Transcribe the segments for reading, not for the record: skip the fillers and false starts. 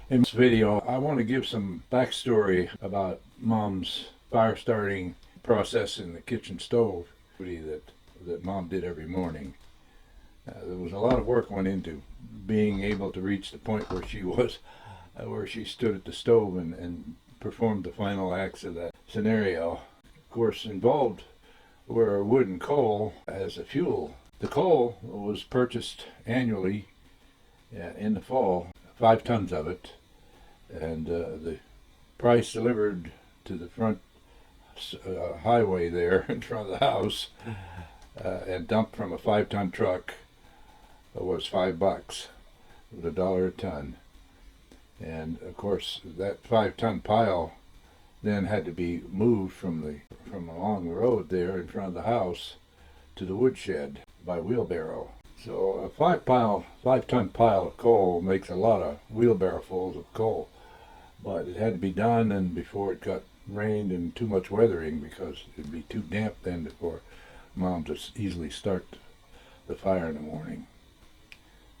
In this video, I want to give some backstory about Mom's fire starting process in the kitchen stove that Mom did every morning. There was a lot of work went into being able to reach the point where she stood at the stove and performed the final acts of that scenario. Of course, involved were wood and coal as a fuel. The coal was purchased annually in the fall, 5 tons of it, and the price delivered to the front highway there in front of the house and dumped from a 5-ton truck was $5. It was $1 a ton. And of course, that 5-ton pile then had to be moved from along the road there in front of the house to the woodshed by wheelbarrow. So a 5-ton pile of coal makes a lot of wheelbarrowfuls of coal, but it had to be done, and before it got rained and too much weathering, because it'd be too damp then for Mom to easily start the fire in the morning.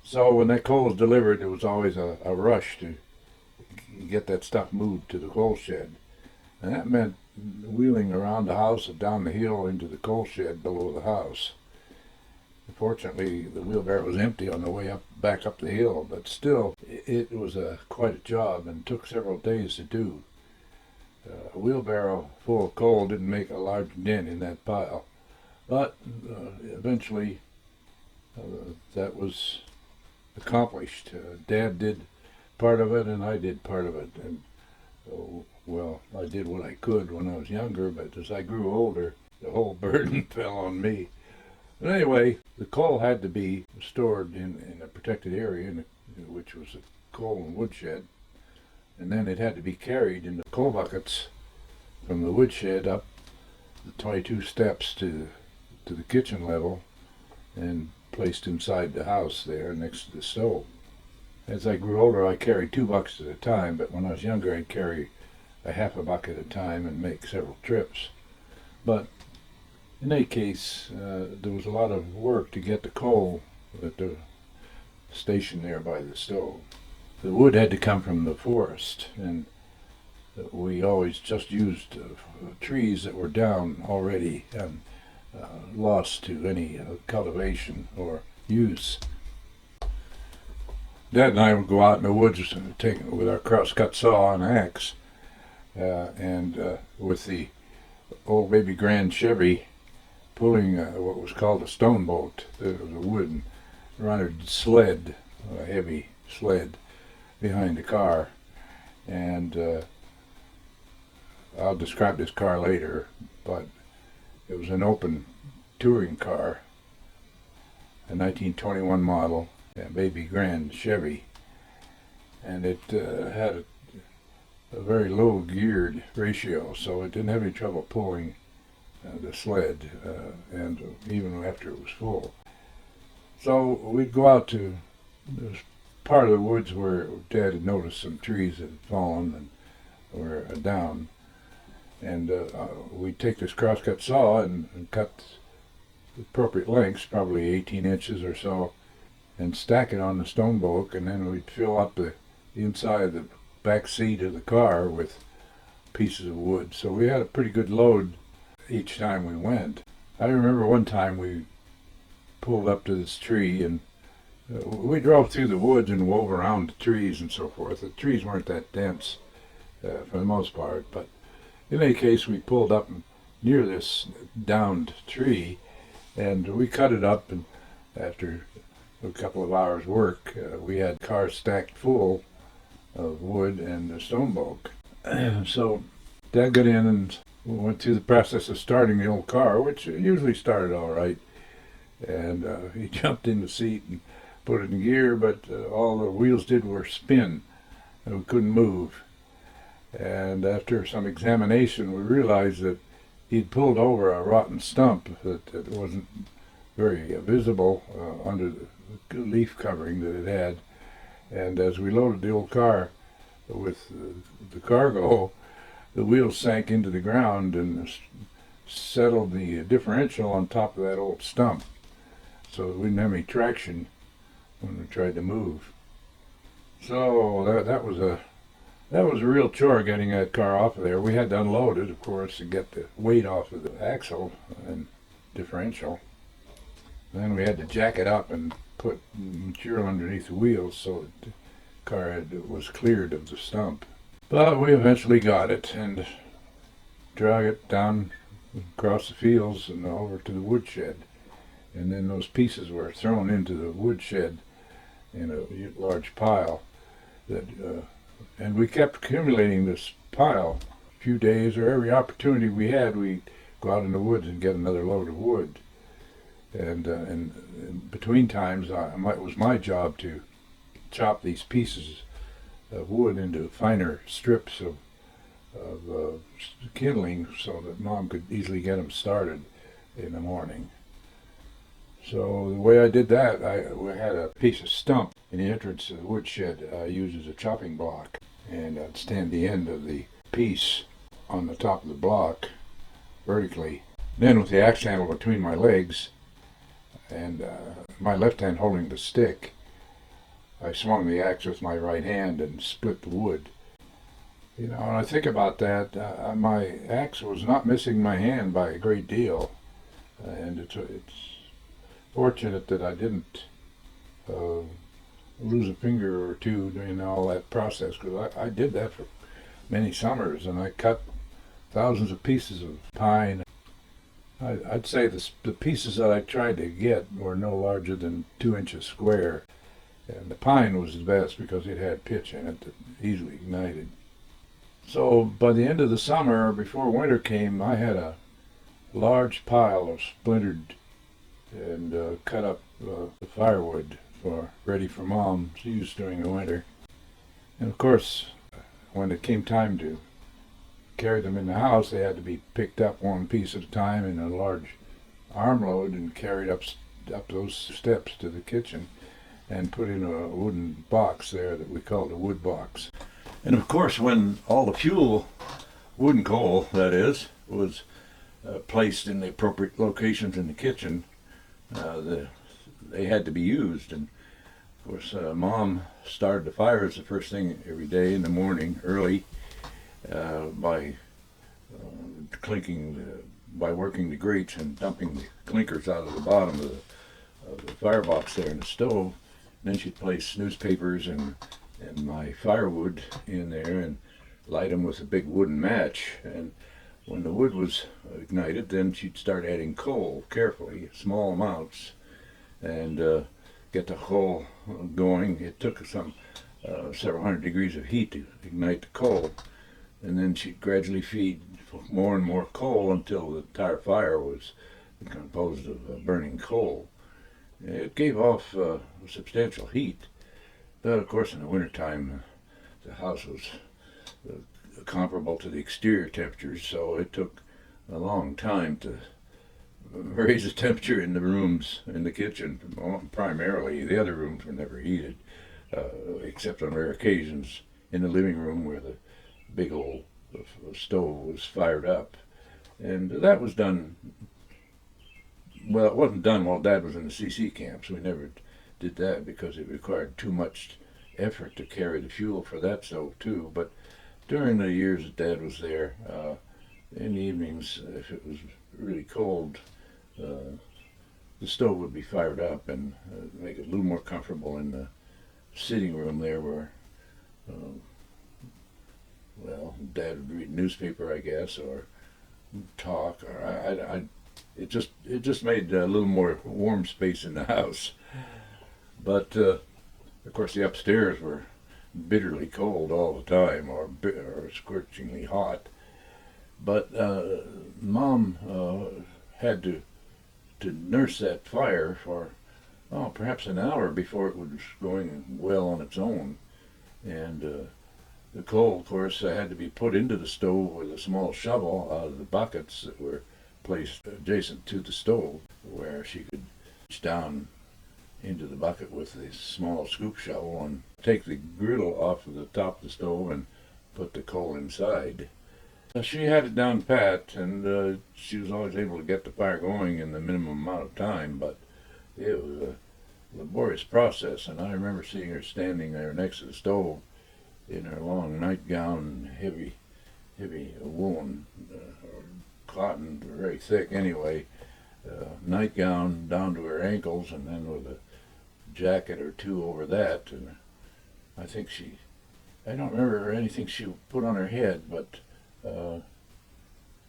So when that coal was delivered, it was always a rush to get that stuff moved to the coal shed. And that meant wheeling around the house and down the hill into the coal shed below the house. Fortunately, the wheelbarrow was empty on the way back up the hill, but still, it was quite a job and took several days to do. A wheelbarrow full of coal didn't make a large dent in that pile, but eventually that was accomplished. Dad did part of it, and I did part of it. And well, I did what I could when I was younger, but as I grew older, the whole burden fell on me. But anyway, the coal had to be stored in a protected area, which was a coal and woodshed, and then it had to be carried in the coal buckets from the woodshed up the 22 steps to the kitchen level and placed inside the house there next to the stove. As I grew older, I carried 2 buckets at a time, but when I was younger, I'd carry a half a bucket at a time and make several trips. But in any case, there was a lot of work to get the coal at the station there by the stove. The wood had to come from the forest, and we always just used trees that were down already and lost to any cultivation or use. Dad and I would go out in the woods with our crosscut saw and axe, and with the old baby Grand Chevy pulling what was called a stone boat. It was a wooden running sled, a heavy sled behind the car, and I'll describe this car later, but it was an open touring car, a 1921 model, a baby Grand Chevy, and it had a very low geared ratio, so it didn't have any trouble pulling the sled, and even after it was full. So we'd go out to this part of the woods where Dad had noticed some trees that had fallen and were down, and we'd take this crosscut saw and cut the appropriate lengths, probably 18 inches or so, and stack it on the stone boat, and then we'd fill up the inside of the back seat of the car with pieces of wood. So we had a pretty good load each time we went. I remember one time we pulled up to this tree, and we drove through the woods and wove around the trees and so forth. The trees weren't that dense for the most part, but in any case, we pulled up near this downed tree, and we cut it up, and after a couple of hours work, we had cars stacked full of wood and a stone bulk. So Dad got in and went through the process of starting the old car, which usually started all right, and he jumped in the seat and put it in gear, but all the wheels did were spin, and we couldn't move. And after some examination, we realized that he'd pulled over a rotten stump that wasn't very visible under the leaf covering that it had. And as we loaded the old car with the cargo, the wheels sank into the ground and settled the differential on top of that old stump, so we didn't have any traction when we tried to move. So that was a real chore getting that car off of there. We had to unload it, of course, to get the weight off of the axle and differential. Then we had to jack it up and put material underneath the wheels so that the car was cleared of the stump. But we eventually got it and drug it down across the fields and over to the woodshed. And then those pieces were thrown into the woodshed in a large pile. And we kept accumulating this pile. A few days or every opportunity we had, we'd go out in the woods and get another load of wood. And between times, it was my job to chop these pieces of wood into finer strips of kindling so that Mom could easily get them started in the morning. So the way I did that, we had a piece of stump in the entrance of the woodshed I used as a chopping block, and I'd stand the end of the piece on the top of the block vertically. Then with the axe handle between my legs and my left hand holding the stick, I swung the axe with my right hand and split the wood. You know, when I think about that, my axe was not missing my hand by a great deal, and it's fortunate that I didn't lose a finger or two during all that process, because I did that for many summers, and I cut thousands of pieces of pine. I'd say the pieces that I tried to get were no larger than 2 inches square, and the pine was the best because it had pitch in it that easily ignited. So by the end of the summer, before winter came, I had a large pile of splintered and cut up the firewood ready for Mom's use during the winter. And of course, when it came time to carry them in the house, they had to be picked up one piece at a time in a large armload and carried up those steps to the kitchen and put in a wooden box there that we called a wood box. And of course, when all the fuel, wood and coal that is, was placed in the appropriate locations in the kitchen, they had to be used. And of course, Mom started the fires the first thing every day in the morning, early, by by working the grates and dumping the clinkers out of the bottom of the firebox there in the stove. And then she'd place newspapers and my firewood in there and light them with a big wooden match. And when the wood was ignited, then she'd start adding coal carefully, small amounts, and get the coal going. It took several hundred degrees of heat to ignite the coal, and then she'd gradually feed more and more coal until the entire fire was composed of burning coal. It gave off substantial heat, but of course in the wintertime the house was comparable to the exterior temperatures, so it took a long time to raise the temperature in the rooms in the kitchen. Primarily, the other rooms were never heated, except on rare occasions in the living room where the big old stove was fired up. And that was done, well, it wasn't done while Dad was in the CC camps. We never did that because it required too much effort to carry the fuel for that stove too. But during the years that Dad was there, in the evenings, if it was really cold, the stove would be fired up and make it a little more comfortable in the sitting room there where, well, Dad would read a newspaper, I guess, or talk, or it just made a little more warm space in the house. But of course, the upstairs were bitterly cold all the time, or scorchingly hot. But Mom had to nurse that fire for perhaps an hour before it was going well on its own. And the coal, of course, had to be put into the stove with a small shovel out of the buckets that were placed adjacent to the stove, where she could reach down into the bucket with a small scoop shovel and take the griddle off of the top of the stove and put the coal inside. She had it down pat, and she was always able to get the fire going in the minimum amount of time, but it laborious process, and I remember seeing her standing there next to the stove in her long nightgown, heavy woolen, or cotton, very thick anyway, nightgown down to her ankles, and then with a jacket or two over that. And I don't remember anything she put on her head, but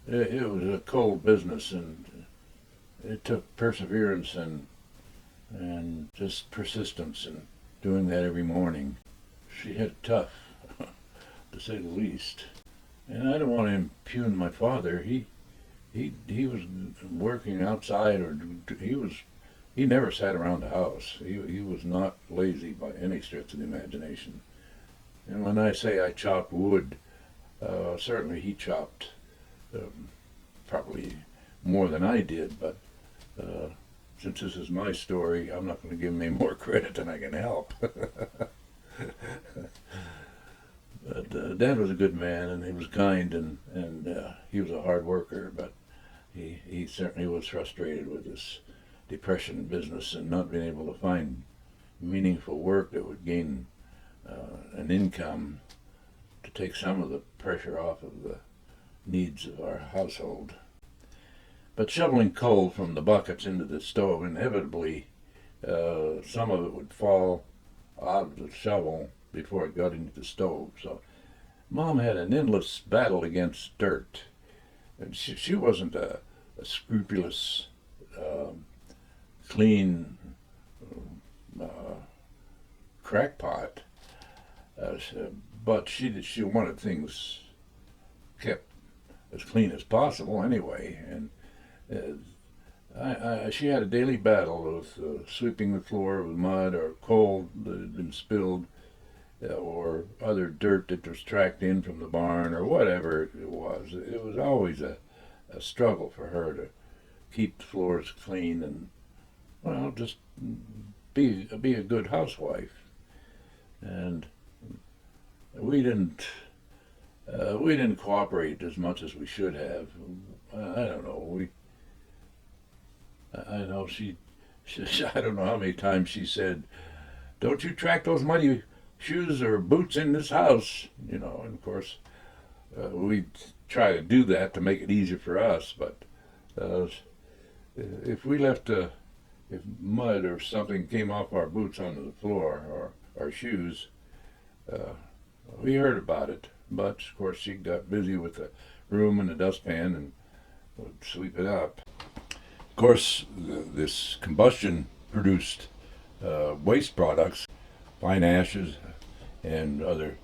it was a cold business, and it took perseverance and just persistence in doing that every morning. She had it tough, to say the least. And I don't want to impugn my father. He was working outside, or he never sat around the house. He was not lazy by any stretch of the imagination. And when I say I chopped wood, certainly he chopped probably more than I did, but since this is my story, I'm not going to give him any more credit than I can help. But Dad was a good man, and he was kind, and he was a hard worker, but he certainly was frustrated with this depression business and not being able to find meaningful work that would gain an income to take some of the pressure off of the needs of our household. But shoveling coal from the buckets into the stove, inevitably some of it would fall out of the shovel before it got into the stove. So Mom had an endless battle against dirt. And she wasn't a scrupulous, clean crackpot, but she wanted things kept as clean as possible anyway. And she had a daily battle with sweeping the floor with mud or coal that had been spilled, or other dirt that was tracked in from the barn, or whatever it was. It was always a struggle for her to keep the floors clean and, well, just be a good housewife. And we didn't cooperate as much as we should have. I don't know. I know she I don't know how many times she said, "Don't you track those muddy shoes or boots in this house," and of course we'd try to do that to make it easier for us, but if we left if mud or something came off our boots onto the floor, or our shoes, we heard about it. But of course she got busy with the broom and the dustpan and would sweep it up. Of course, this combustion produced waste products, fine ashes, and other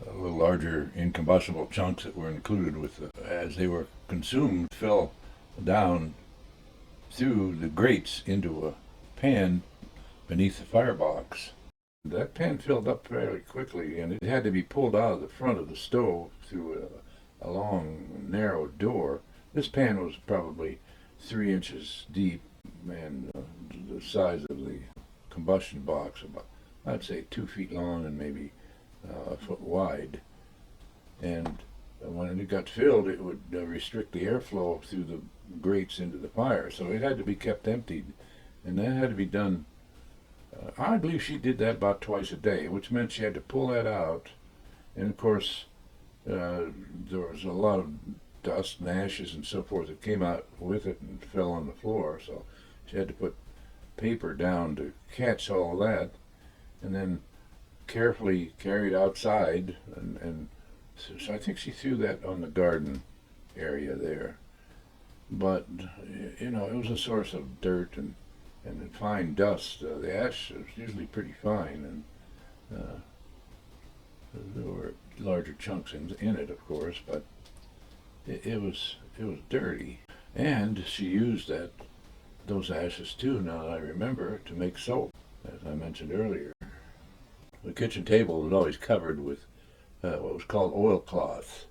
little larger incombustible chunks that were included with as they were consumed, fell down through the grates into a pan beneath the firebox. That pan filled up fairly quickly, and it had to be pulled out of the front of the stove through a long, narrow door. This pan was probably 3 inches deep, and the size of the combustion box, about, I'd say, 2 feet long and maybe a foot wide. And when it got filled, it would restrict the airflow through the grates into the fire. So it had to be kept emptied, and that had to be done. I believe she did that about twice a day, which meant she had to pull that out. And of course, there was a lot of dust and ashes and so forth that came out with it and fell on the floor. So she had to put paper down to catch all that, and then carefully carried outside. And so I think she threw that on the garden area there. But it was a source of dirt and fine dust. The ash was usually pretty fine, and there were larger chunks in it, of course, but it was dirty. And she used those ashes too, now that I remember, to make soap, as I mentioned earlier. The kitchen table was always covered with what was called oilcloth.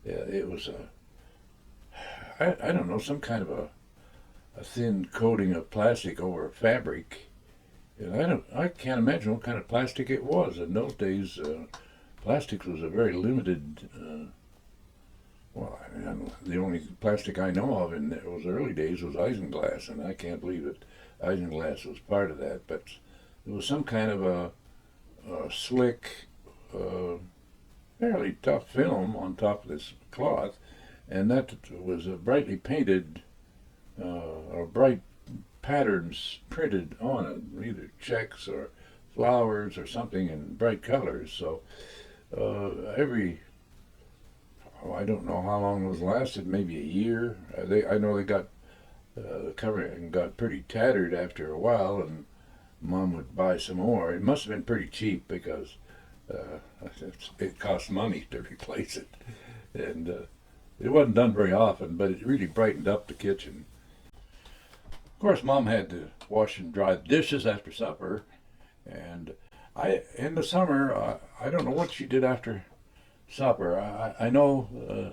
It was I don't know, some kind of a thin coating of plastic over fabric. And I can't imagine what kind of plastic it was. In those days, plastics was a very limited. The only plastic I know of in those early days was isinglass, and I can't believe that isinglass was part of that. But It was some kind of a slick, fairly tough film on top of this cloth, and that was brightly painted, or bright patterns printed on it, either checks or flowers or something in bright colors. So I don't know how long it was lasted, maybe a year. I know they got the covering got pretty tattered after a while, and Mom would buy some more. It must have been pretty cheap because it cost money to replace it, and it wasn't done very often, but it really brightened up the kitchen. Of course, Mom had to wash and dry the dishes after supper, and in the summer, I don't know what she did after supper. I know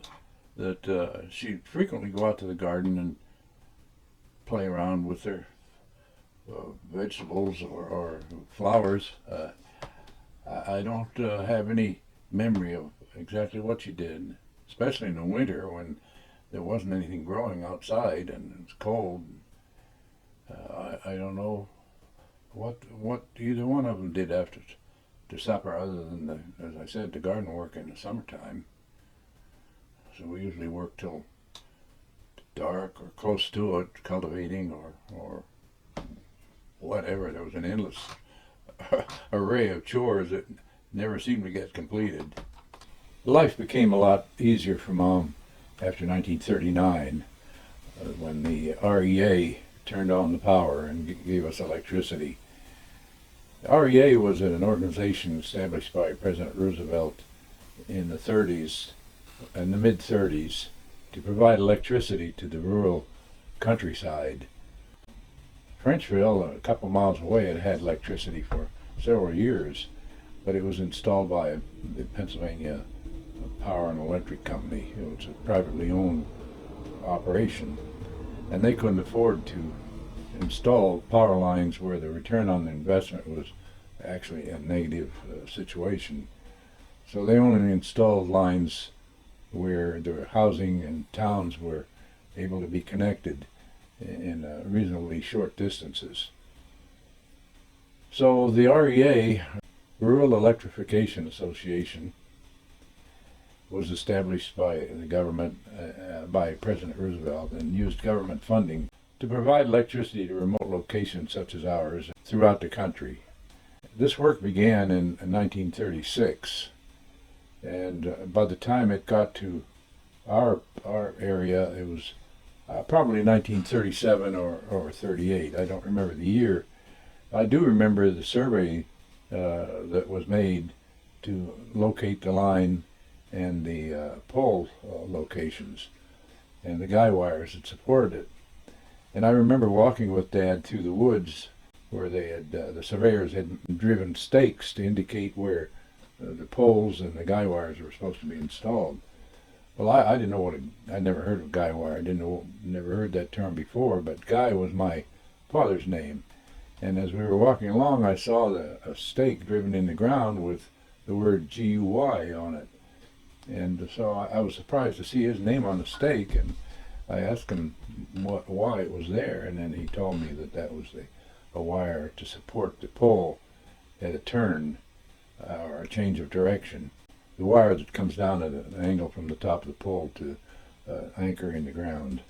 that she'd frequently go out to the garden and play around with her vegetables or flowers. I don't have any memory of exactly what she did, especially in the winter when there wasn't anything growing outside and it was cold. I don't know what either one of them did after supper, other than as I said, the garden work in the summertime. So we usually worked till dark or close to it, cultivating or whatever. There was an endless array of chores that never seemed to get completed. Life became a lot easier for Mom after 1939, when the REA turned on the power and gave us electricity. The REA was an organization established by President Roosevelt in the 30s, in the mid-30s, to provide electricity to the rural countryside. Frenchville, a couple miles away, had had electricity for several years, but it was installed by the Pennsylvania Power and Electric Company. It was a privately owned operation, and they couldn't afford to install power lines where the return on the investment was actually a negative situation. So they only installed lines where the housing and towns were able to be connected in reasonably short distances. So the REA, Rural Electrification Association, was established by the government, by President Roosevelt, and used government funding to provide electricity to remote locations such as ours throughout the country. This work began in 1936, and by the time it got to our area, it was probably 1937 or 38. I don't remember the year. I do remember the survey that was made to locate the line and the pole locations and the guy wires that supported it. And I remember walking with Dad through the woods where they had the surveyors had driven stakes to indicate where the poles and the guy wires were supposed to be installed. Well, I didn't know I never heard of guy wire. Never heard that term before, but Guy was my father's name. And as we were walking along, I saw a stake driven in the ground with the word GUY on it. And so I was surprised to see his name on the stake, and I asked him why it was there, and then he told me that was a wire to support the pole at a turn or a change of direction. The wire that comes down at an angle from the top of the pole to anchor in the ground.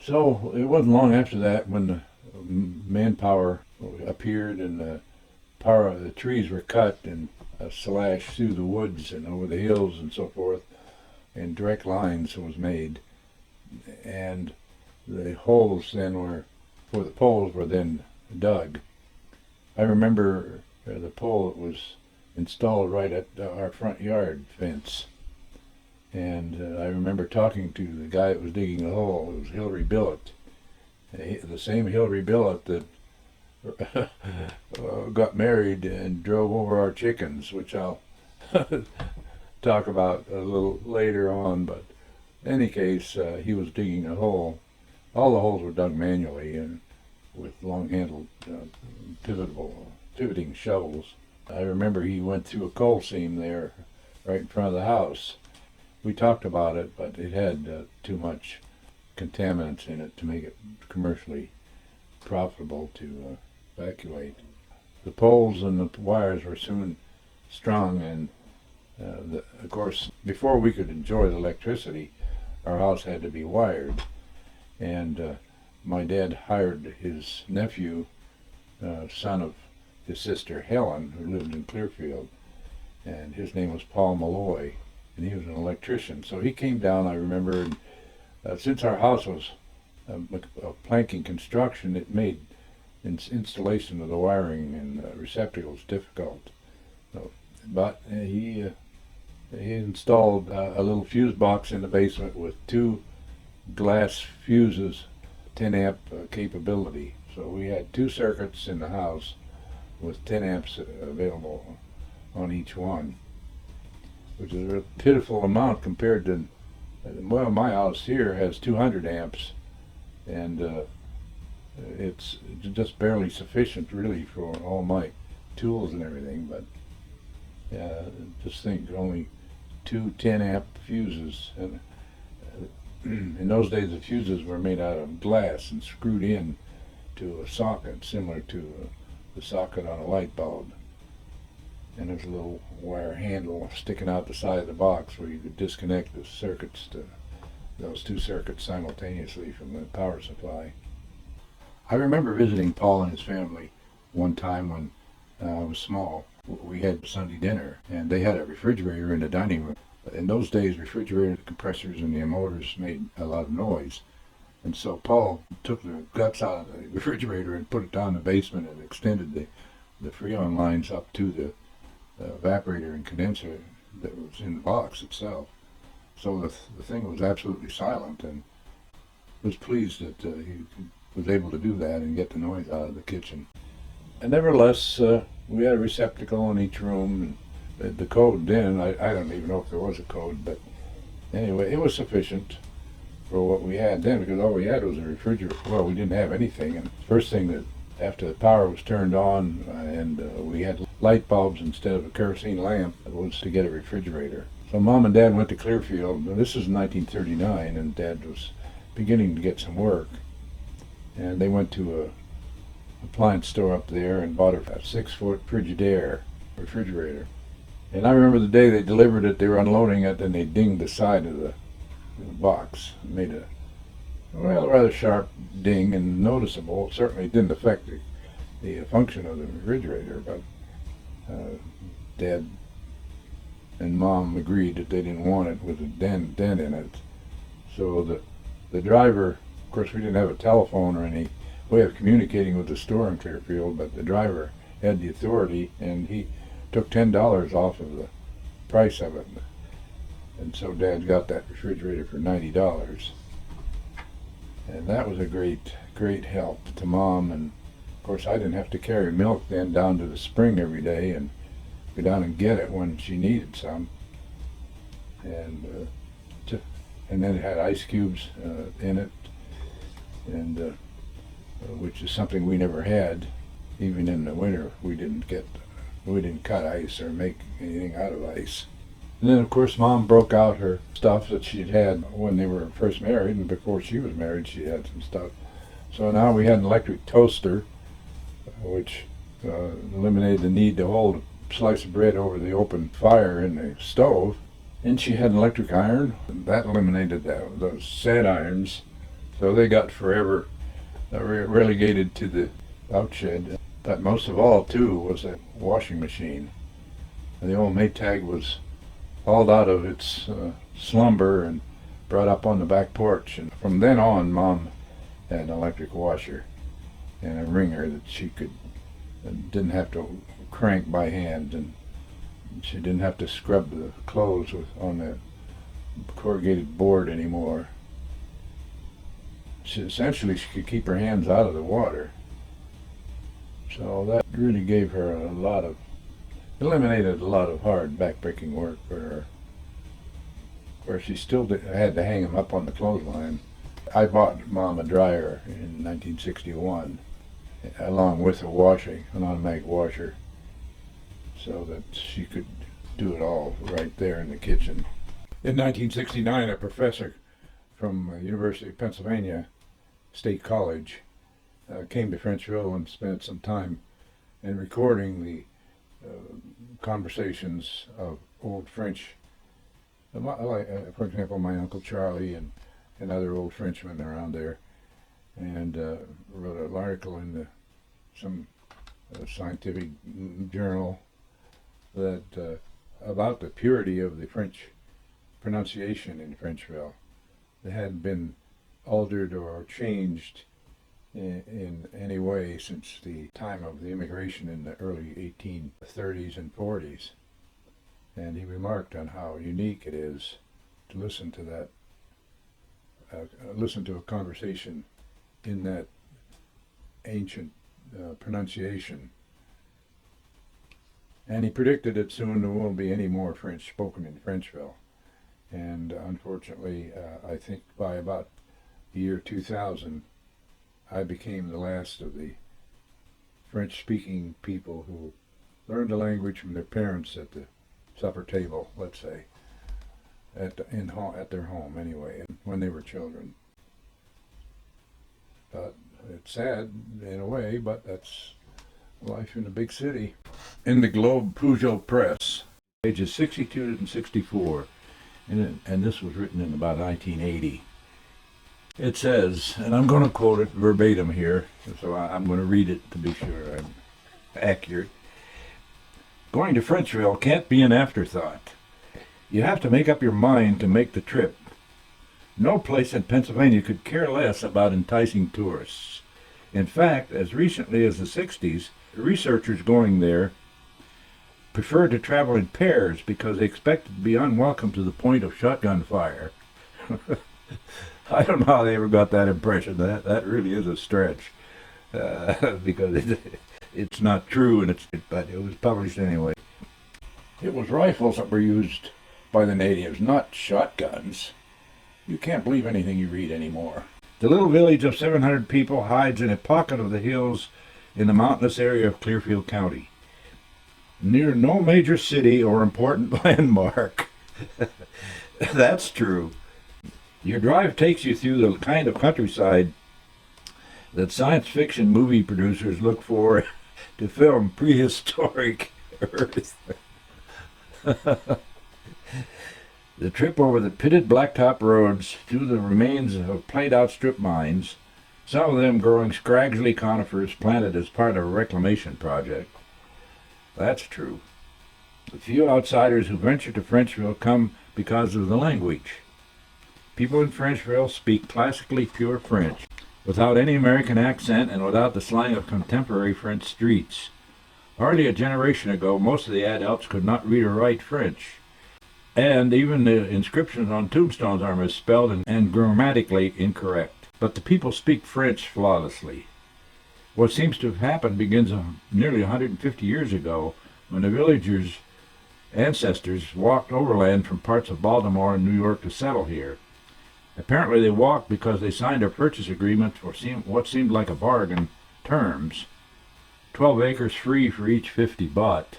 So it wasn't long after that when the manpower appeared and the trees were cut and slashed through the woods and over the hills and so forth, and direct lines was made, and the holes then were for the poles were then dug. I remember the pole that was installed right at our front yard fence, and I remember talking to the guy that was digging the hole. It was Hillary Billett, the same Hillary Billett that got married and drove over our chickens, which I'll talk about a little later on. But in any case, he was digging a hole. All the holes were dug manually and with long-handled pivoting shovels. I remember he went through a coal seam there right in front of the house. We talked about it, but it had too much contaminants in it to make it commercially profitable to evacuate. The poles and the wires were soon strung, and of course, before we could enjoy the electricity, our house had to be wired. And my dad hired his nephew, son of his sister Helen, who lived in Clearfield, and his name was Paul Malloy, and he was an electrician. So he came down, I remember, and since our house was a planking construction, it made installation of the wiring and receptacles difficult. So, but he installed a little fuse box in the basement with two glass fuses, 10 amp capability. So we had two circuits in the house with 10 amps available on each one, which is a pitiful amount compared to, well, my house here has 200 amps, and it's just barely sufficient really for all my tools and everything. But just think, only two 10 amp fuses, and in those days the fuses were made out of glass and screwed in to a socket similar to the socket on a light bulb, and there's a little wire handle sticking out the side of the box where you could disconnect the circuits, to those two circuits simultaneously from the power supply. I remember visiting Paul and his family one time when I was small. We had Sunday dinner, and they had a refrigerator in the dining room. In those days, refrigerator compressors and the motors made a lot of noise. And so Paul took the guts out of the refrigerator and put it down in the basement and extended the Freon lines up to the evaporator and condenser that was in the box itself. So the thing was absolutely silent, and was pleased that he was able to do that and get the noise out of the kitchen. And nevertheless, we had a receptacle in each room, and the code then, I don't even know if there was a code, but anyway, it was sufficient for what we had then, because all we had was a refrigerator. Well, we didn't have anything, and the first thing that, after the power was turned on and we had light bulbs instead of a kerosene lamp, was to get a refrigerator. So Mom and Dad went to Clearfield, and this was 1939, and Dad was beginning to get some work, and they went to a appliance store up there and bought a 6-foot Frigidaire refrigerator. And I remember the day they delivered it, they were unloading it, and they dinged the side of the box. It made a rather sharp ding, and noticeable. Certainly it didn't affect the function of the refrigerator, but Dad and Mom agreed that they didn't want it with a dent in it. So the driver, of course we didn't have a telephone or any way of communicating with the store in Clearfield, but the driver had the authority, and he took $10 off of the price of it. And so Dad got that refrigerator for $90. And that was a great help to Mom. And of course I didn't have to carry milk then down to the spring every day and go down and get it when she needed some. And then it had ice cubes in it, and which is something we never had. Even in the winter, we didn't cut ice or make anything out of ice. And then of course Mom broke out her stuff that she'd had when they were first married, and before she was married she had some stuff. So now we had an electric toaster, which eliminated the need to hold a slice of bread over the open fire in the stove. And she had an electric iron. That eliminated those sad irons, so they got forever relegated to the outshed. But most of all, too, was a washing machine. And the old Maytag was hauled out of its slumber and brought up on the back porch. And from then on, Mom had an electric washer and a wringer that she didn't have to crank by hand, and she didn't have to scrub the clothes on the corrugated board anymore. Essentially, she could keep her hands out of the water. So that really gave her eliminated a lot of hard, backbreaking work for her. Of course, she still had to hang them up on the clothesline. I bought Mom a dryer in 1961, along with an automatic washer, so that she could do it all right there in the kitchen. In 1969, a professor from the University of Pennsylvania State College came to Frenchville and spent some time and recording the conversations of old French. For example, my Uncle Charlie and other old Frenchmen around there, and wrote an article in some scientific journal that about the purity of the French pronunciation in Frenchville. It hadn't been altered or changed in any way since the time of the immigration in the early 1830s and 40s. And he remarked on how unique it is to listen to that, listen to a conversation in that ancient pronunciation. And he predicted that soon there won't be any more French spoken in Frenchville. And unfortunately, I think by about the year 2000, I became the last of the French-speaking people who learned the language from their parents at the supper table, let's say, at their home anyway, when they were children. But it's sad in a way, but that's life in a big city. In the Globe Peugeot Press, pages 62 and 64, and this was written in about 1980. It says, and I'm going to quote it verbatim here, so I'm going to read it to be sure I'm accurate. Going to Frenchville can't be an afterthought. You have to make up your mind to make the trip. No place in Pennsylvania could care less about enticing tourists. In fact, as recently as the 60s, researchers going there preferred to travel in pairs because they expected to be unwelcome to the point of shotgun fire. I don't know how they ever got that impression. That really is a stretch, because it's not true, but it was published anyway. It was rifles that were used by the natives, not shotguns. You can't believe anything you read anymore. The little village of 700 people hides in a pocket of the hills in the mountainous area of Clearfield County, near no major city or important landmark. That's true. Your drive takes you through the kind of countryside that science fiction movie producers look for to film prehistoric Earth. The trip over the pitted blacktop roads through the remains of played-out strip mines, some of them growing scraggly conifers planted as part of a reclamation project. That's true. The few outsiders who venture to Frenchville come because of the language. People in Frenchville speak classically pure French, without any American accent and without the slang of contemporary French streets. Hardly a generation ago, most of the adults could not read or write French. And even the inscriptions on tombstones are misspelled and grammatically incorrect. But the people speak French flawlessly. What seems to have happened begins nearly 150 years ago, when the villagers' ancestors walked overland from parts of Baltimore and New York to settle here. Apparently they walked because they signed a purchase agreement for what seemed like a bargain terms. 12 acres free for each 50 bought.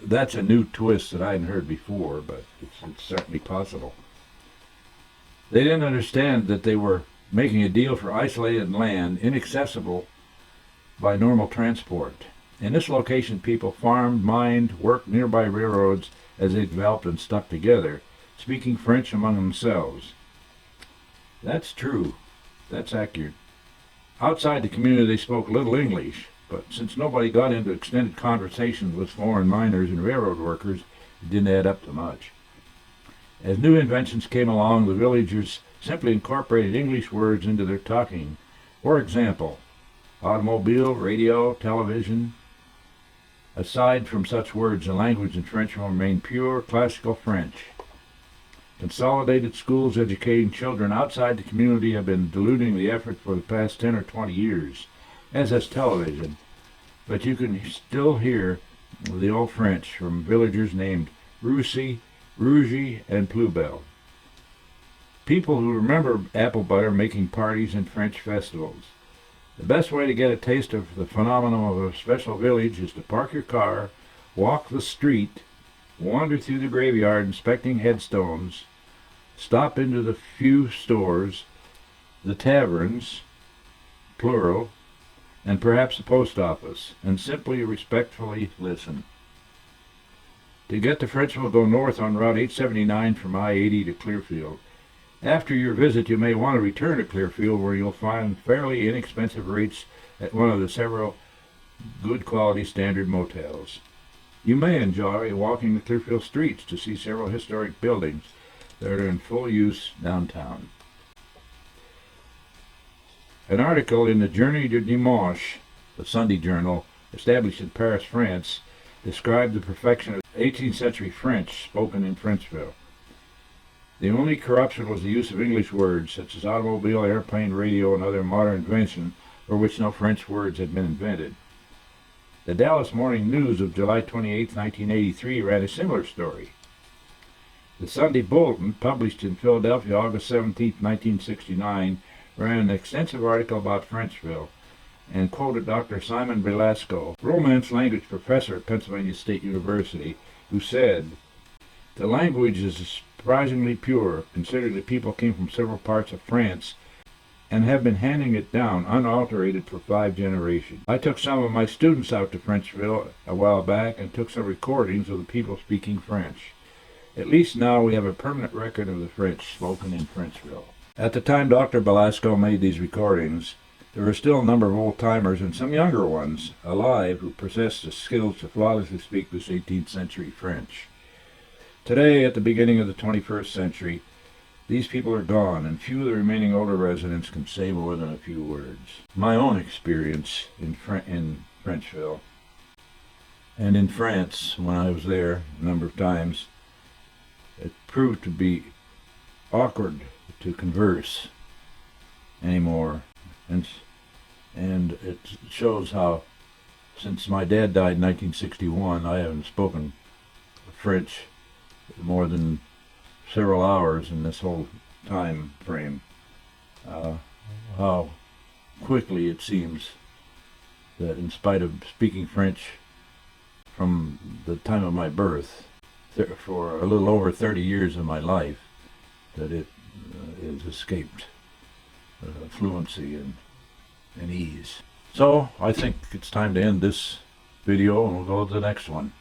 That's a new twist that I hadn't heard before, but it's certainly possible. They didn't understand that they were making a deal for isolated land inaccessible by normal transport. In this location, people farmed, mined, worked nearby railroads as they developed and stuck together, speaking French among themselves. That's true. That's accurate. Outside the community, they spoke little English, but since nobody got into extended conversations with foreign miners and railroad workers, it didn't add up to much. As new inventions came along, the villagers simply incorporated English words into their talking. For example, automobile, radio, television. Aside from such words, the language in French will remain pure classical French. Consolidated schools educating children outside the community have been diluting the effort for the past 10 or 20 years, as has television. But you can still hear the old French from villagers named Roussy, Rougy, and Ploubel. People who remember apple butter making parties and French festivals. The best way to get a taste of the phenomenon of a special village is to park your car, walk the street, wander through the graveyard inspecting headstones, stop into the few stores, the taverns, plural, and perhaps the post office, and simply respectfully listen. To get to Frenchville, go north on Route 879 from I-80 to Clearfield. After your visit, you may want to return to Clearfield, where you'll find fairly inexpensive rates at one of the several good quality standard motels. You may enjoy walking the Clearfield streets to see several historic buildings that are in full use downtown. An article in the Journal du Dimanche, the Sunday journal, established in Paris, France, described the perfection of 18th century French spoken in Frenchville. The only corruption was the use of English words, such as automobile, airplane, radio, and other modern inventions for which no French words had been invented. The Dallas Morning News of July 28, 1983, ran a similar story. The Sunday Bulletin, published in Philadelphia August 17, 1969, ran an extensive article about Frenchville and quoted Dr. Simon Velasco, Romance language professor at Pennsylvania State University, who said, "The language is surprisingly pure, considering that people came from several parts of France and have been handing it down unalterated for 5 generations. I took some of my students out to Frenchville a while back and took some recordings of the people speaking French. At least now we have a permanent record of the French spoken in Frenchville." At the time Dr. Velasco made these recordings, there were still a number of old-timers and some younger ones alive who possessed the skills to flawlessly speak this 18th century French. Today, at the beginning of the 21st century, these people are gone, and few of the remaining older residents can say more than a few words. My own experience in Frenchville and in France, when I was there a number of times, it proved to be awkward to converse anymore, and it shows how, since my dad died in 1961, I haven't spoken French more than several hours in this whole time frame. How quickly it seems that, in spite of speaking French from the time of my birth, for a little over 30 years of my life, that it has escaped fluency and ease. So I think it's time to end this video, and we'll go to the next one.